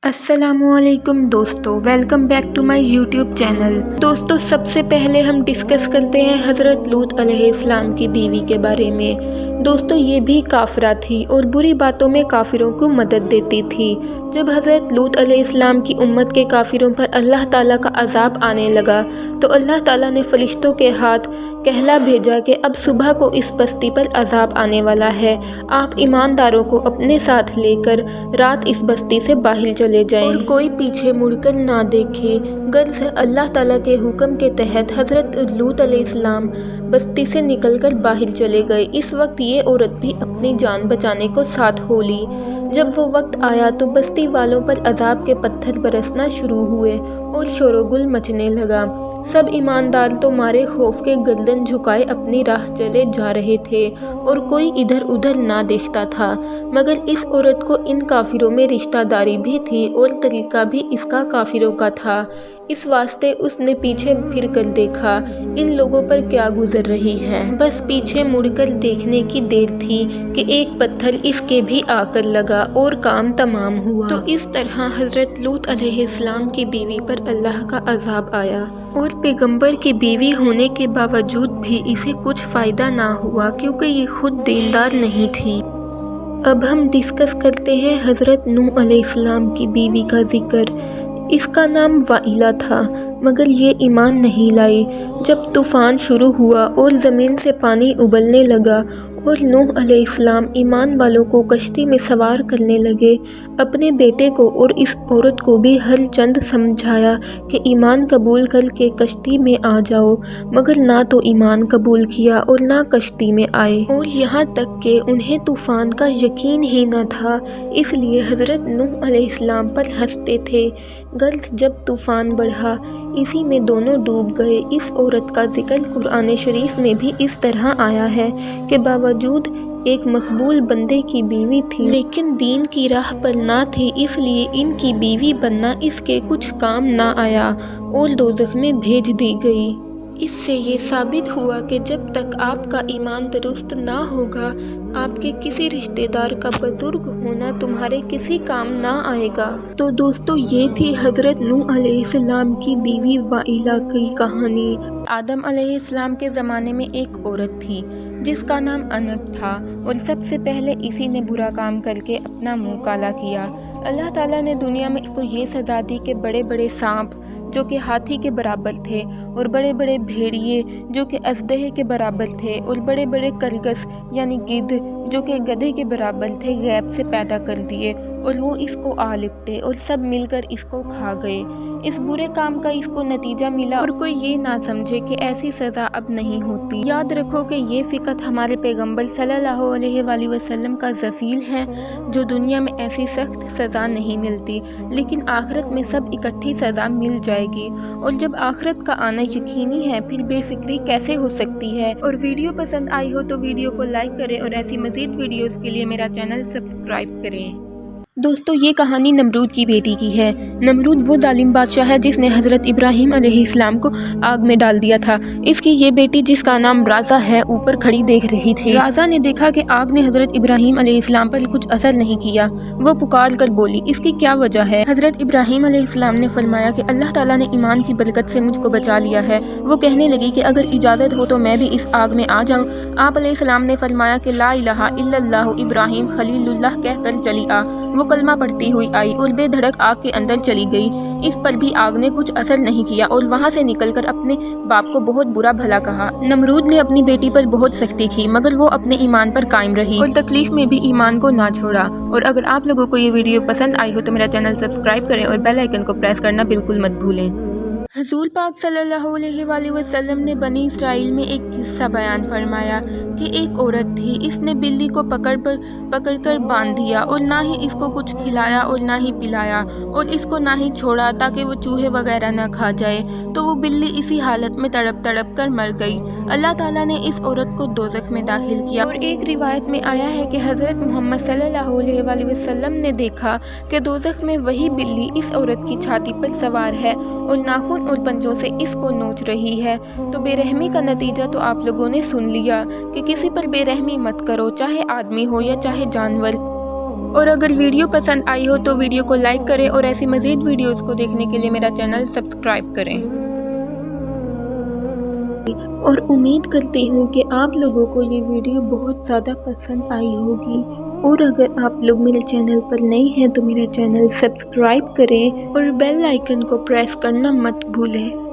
السلام علیکم دوستو، welcome back to my YouTube channel. دوستو، سب سے پہلے ہم ڈسکس کرتے ہیں حضرت لوط علیہ السلام کی بیوی کے بارے میں۔ دوستو، یہ بھی کافرہ تھی اور بری باتوں میں کافروں کو مدد دیتی تھی۔ جب حضرت لوط علیہ السلام کی امت کے کافروں پر اللہ تعالیٰ کا عذاب آنے لگا تو اللہ تعالیٰ نے فرشتوں کے ہاتھ کہلا بھیجا کہ اب صبح کو اس بستی پر عذاب آنے والا ہے، آپ ایمانداروں کو اپنے ساتھ لے کر رات اس بستی سے باہر چلے جائیں اور کوئی پیچھے مڑ کر نہ دیکھے۔ غرض اللہ تعالیٰ کے حکم کے تحت حضرت لوط علیہ السلام بستی سے نکل کر باہر چلے گئے۔ اس وقت یہ عورت بھی اپنی جان بچانے کو ساتھ ہو لی۔ جب وہ وقت آیا تو بستی والوں پر عذاب کے پتھر برسنا شروع ہوئے اور شور و گل مچنے لگا۔ سب ایماندار تو مارے خوف کے گردن جھکائے اپنی راہ چلے جا رہے تھے اور کوئی ادھر ادھر نہ دیکھتا تھا، مگر اس عورت کو ان کافروں میں رشتہ داری بھی تھی اور طریقہ بھی اس کا کافروں کا تھا۔ اس واسطے اس نے پیچھے پھر کر دیکھا ان لوگوں پر کیا گزر رہی ہے۔ بس پیچھے مڑ کر دیکھنے کی دیر تھی کہ ایک پتھر اس کے بھی آ کر لگا اور کام تمام ہوا۔ تو اس طرح حضرت لوط علیہ السلام کی بیوی پر اللہ کا عذاب آیا اور پیغمبر کی بیوی ہونے کے باوجود بھی اسے کچھ فائدہ نہ ہوا کیونکہ یہ خود دیندار نہیں تھی۔ اب ہم ڈسکس کرتے ہیں حضرت نوح علیہ السلام کی بیوی کا ذکر۔ اس کا نام وائلہ تھا، مگر یہ ایمان نہیں لائی۔ جب طوفان شروع ہوا اور زمین سے پانی ابلنے لگا اور نوح علیہ السلام ایمان والوں کو کشتی میں سوار کرنے لگے، اپنے بیٹے کو اور اس عورت کو بھی ہر چند سمجھایا کہ ایمان قبول کر کے کشتی میں آ جاؤ، مگر نہ تو ایمان قبول کیا اور نہ کشتی میں آئے، اور یہاں تک کہ انہیں طوفان کا یقین ہی نہ تھا، اس لیے حضرت نوح علیہ السلام پر ہنستے تھے۔ غرض جب طوفان بڑھا اسی میں دونوں ڈوب گئے۔ اس عورت کا ذکر قرآن شریف میں بھی اس طرح آیا ہے کہ باوجود ایک مقبول بندے کی بیوی تھی لیکن دین کی راہ پر نہ تھی، اس لیے ان کی بیوی بننا اس کے کچھ کام نہ آیا اور دوزخ میں بھیج دی گئی۔ اس سے یہ ثابت ہوا کہ جب تک آپ کا ایمان درست نہ ہوگا، آپ کے کسی رشتہ دار کا بزرگ ہونا تمہارے کسی کام نہ آئے گا۔ تو دوستو، یہ تھی حضرت نوح علیہ السلام کی بیوی وائلہ کی کہانی۔ آدم علیہ السلام کے زمانے میں ایک عورت تھی جس کا نام انک تھا، اور سب سے پہلے اسی نے برا کام کر کے اپنا منہ کالا کیا۔ اللہ تعالیٰ نے دنیا میں اس کو یہ سزا دی کہ بڑے بڑے سانپ جو کہ ہاتھی کے برابر تھے، اور بڑے بڑے بھیڑیے جو کہ اژدہے کے برابر تھے، اور بڑے بڑے کرگس یعنی گدھ جو کہ گدھے کے برابر تھے، غیب سے پیدا کر دیے اور وہ اس کو آ لپٹے اور سب مل کر اس کو کھا گئے۔ اس برے کام کا اس کو نتیجہ ملا اور کوئی یہ نہ سمجھے کہ ایسی سزا اب نہیں ہوتی۔ یاد رکھو کہ یہ فقط ہمارے پیغمبر صلی اللہ علیہ وآلہ وسلم کا ذفیل ہے، جو دنیا میں ایسی سخت سزا نہیں ملتی، لیکن آخرت میں سب اکٹھی سزا مل جائے گی، اور جب آخرت کا آنا یقینی ہے پھر بے فکری کیسے ہو سکتی ہے۔ اور ویڈیو پسند آئی ہو تو ویڈیو کو لائک کریں اور ایسی مزید ویڈیوز کے لیے میرا چینل سبسکرائب کریں۔ دوستو، یہ کہانی نمرود کی بیٹی کی ہے۔ نمرود وہ ظالم بادشاہ ہے جس نے حضرت ابراہیم علیہ السلام کو آگ میں ڈال دیا تھا۔ اس کی یہ بیٹی جس کا نام رازہ ہے اوپر کھڑی دیکھ رہی تھی۔ رازہ نے دیکھا کہ آگ نے حضرت ابراہیم علیہ السلام پر کچھ اثر نہیں کیا۔ وہ پکار کر بولی، اس کی کیا وجہ ہے؟ حضرت ابراہیم علیہ السلام نے فرمایا کہ اللہ تعالیٰ نے ایمان کی برکت سے مجھ کو بچا لیا ہے۔ وہ کہنے لگی کہ اگر اجازت ہو تو میں بھی اس آگ میں آ جاؤں۔ آپ علیہ السلام نے فرمایا کہ لا الہ الا اللہ ابراہیم خلیل اللہ کہہ کر چلی آ۔ وہ کلمہ پڑھتی ہوئی آئی اور بے دھڑک آگ کے اندر چلی گئی۔ اس پر بھی آگ نے کچھ اثر نہیں کیا اور وہاں سے نکل کر اپنے باپ کو بہت برا بھلا کہا۔ نمرود نے اپنی بیٹی پر بہت سختی کی، مگر وہ اپنے ایمان پر قائم رہی اور تکلیف میں بھی ایمان کو نہ چھوڑا۔ اور اگر آپ لوگوں کو یہ ویڈیو پسند آئی ہو تو میرا چینل سبسکرائب کریں اور بیل آئیکن کو پریس کرنا بالکل مت بھولیں۔ حضور پاک صلی اللہ علیہ وآلہ وسلم نے بنی اسرائیل میں ایک قصہ بیان فرمایا کہ ایک عورت تھی، اس نے بلی کو پکڑ کر باندھ دیا اور نہ ہی اس کو کچھ کھلایا اور نہ ہی پلایا، اور اس کو نہ ہی چھوڑا تاکہ وہ چوہے وغیرہ نہ کھا جائے، تو وہ بلی اسی حالت میں تڑپ کر مر گئی۔ اللہ تعالیٰ نے اس عورت کو دوزخ میں داخل کیا، اور ایک روایت میں آیا ہے کہ حضرت محمد صلی اللہ علیہ وآلہ وسلم نے دیکھا کہ دوزخ میں وہی بلی اس عورت کی چھاتی پر سوار ہے اور ناخن اور پنجوں سے اس کو نوچ رہی ہے۔ تو بے رحمی کا نتیجہ تو آپ لوگوں نے سن لیا کہ کسی پر بے رحمی مت کرو، چاہے آدمی ہو یا چاہے جانور۔ اور اگر ویڈیو پسند آئی ہو تو ویڈیو کو لائک کریں اور ایسی مزید ویڈیوز کو دیکھنے کے لیے میرا چینل سبسکرائب کریں۔ اور امید کرتی ہوں کہ آپ لوگوں کو یہ ویڈیو بہت زیادہ پسند آئی ہوگی، اور اگر آپ لوگ میرے چینل پر نئے ہیں تو میرا چینل سبسکرائب کریں اور بیل آئیکن کو پریس کرنا مت بھولیں۔